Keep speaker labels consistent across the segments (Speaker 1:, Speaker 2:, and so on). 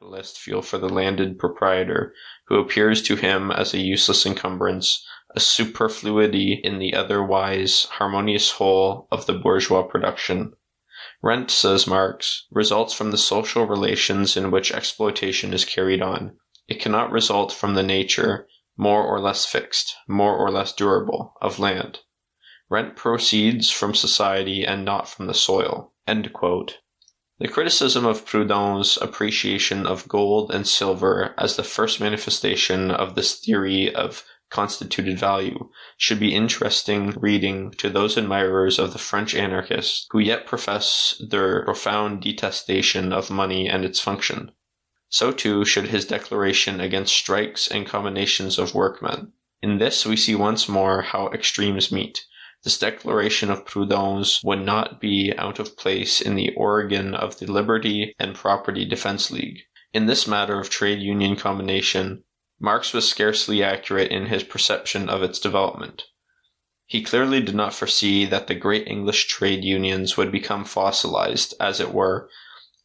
Speaker 1: capitalist feel for the landed proprietor, who appears to him as a useless encumbrance, a superfluity in the otherwise harmonious whole of the bourgeois production. Rent, says Marx, results from the social relations in which exploitation is carried on. It cannot result from the nature, more or less fixed, more or less durable, of land. Rent proceeds from society and not from the soil." End quote. The criticism of Proudhon's appreciation of gold and silver as the first manifestation of this theory of constituted value should be interesting reading to those admirers of the French anarchists who yet profess their profound detestation of money and its function. So too should his declaration against strikes and combinations of workmen. In this we see once more how extremes meet. This declaration of Proudhon's would not be out of place in the organ of the Liberty and Property Defense League. In this matter of trade union combination, Marx was scarcely accurate in his perception of its development. He clearly did not foresee that the great English trade unions would become fossilized, as it were,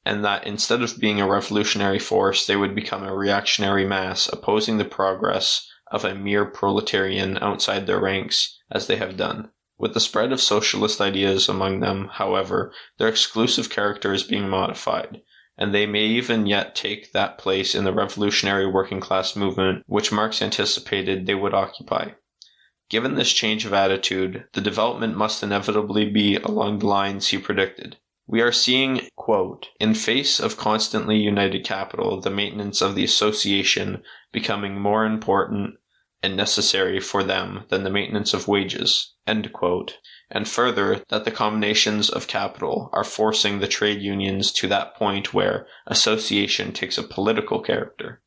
Speaker 1: and that instead of being a revolutionary force, they would become a reactionary mass opposing the progress of a mere proletarian outside their ranks, as they have done. With the spread of socialist ideas among them, however, their exclusive character is being modified, and they may even yet take that place in the revolutionary working class movement which Marx anticipated they would occupy. Given this change of attitude, the development must inevitably be along the lines he predicted. We are seeing, quote, "in face of constantly united capital, the maintenance of the association becoming more important and necessary for them than the maintenance of wages," end quote, and further, that the combinations of capital are forcing the trade unions to that point where association takes a political character.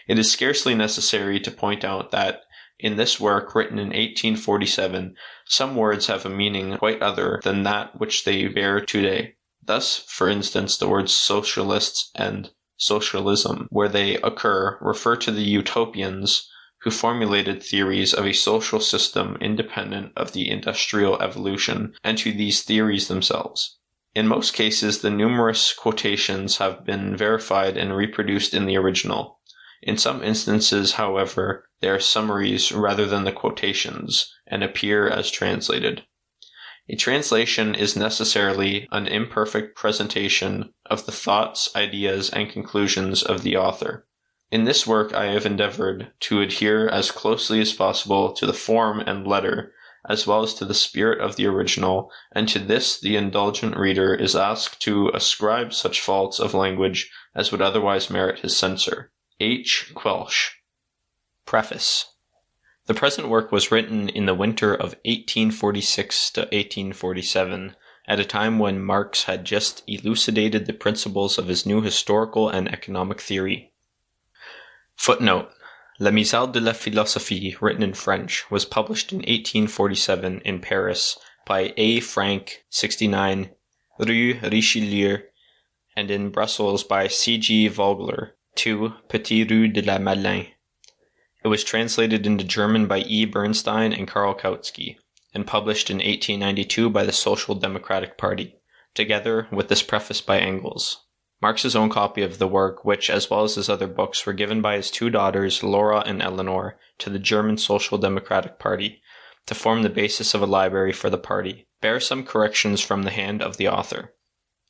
Speaker 1: It is scarcely necessary to point out that, in this work written in 1847, some words have a meaning quite other than that which they bear today. Thus, for instance, the words socialists and socialism, where they occur, refer to the utopians who formulated theories of a social system independent of the industrial evolution, and to these theories themselves. In most cases, the numerous quotations have been verified and reproduced in the original. In some instances, however, they are summaries rather than the quotations, and appear as translated. A translation is necessarily an imperfect presentation of the thoughts, ideas, and conclusions of the author. In this work I have endeavored to adhere as closely as possible to the form and letter, as well as to the spirit of the original, and to this the indulgent reader is asked to ascribe such faults of language as would otherwise merit his censure. H. Quelch. Preface. The present work was written in the winter of 1846 to 1847, at a time when Marx had just elucidated the principles of his new historical and economic theory. Footnote. La Misère de la Philosophie, written in French, was published in 1847 in Paris by A. Frank, 69, Rue Richelieu, and in Brussels by C. G. Vogler, 2 Petit Rue de la Madeleine. It was translated into German by E. Bernstein and Karl Kautsky, and published in 1892 by the Social Democratic Party, together with this preface by Engels. Marx's own copy of the work, which, as well as his other books, were given by his two daughters, Laura and Eleanor, to the German Social Democratic Party, to form the basis of a library for the party, bear some corrections from the hand of the author.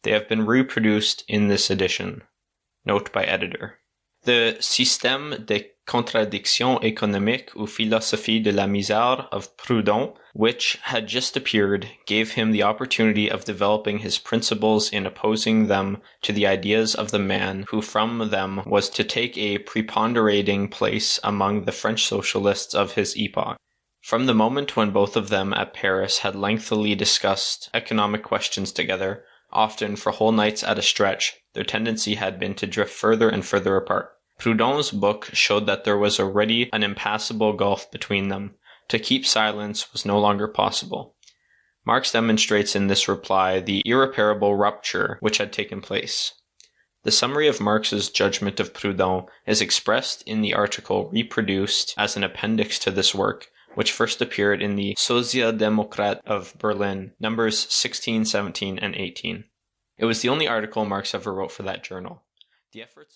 Speaker 1: They have been reproduced in this edition. Note by editor. The Système des Contradictions économiques ou Philosophie de la Misère of Proudhon, which had just appeared, gave him the opportunity of developing his principles in opposing them to the ideas of the man who from them was to take a preponderating place among the French socialists of his epoch. From the moment when both of them at Paris had lengthily discussed economic questions together, often for whole nights at a stretch, their tendency had been to drift further and further apart. Proudhon's book showed that there was already an impassable gulf between them. To keep silence was no longer possible. Marx demonstrates in this reply the irreparable rupture which had taken place. The summary of Marx's judgment of Proudhon is expressed in the article reproduced as an appendix to this work, which first appeared in the Sozialdemokrat of Berlin, numbers 16, 17, and 18. It was the only article Marx ever wrote for that journal. The efforts of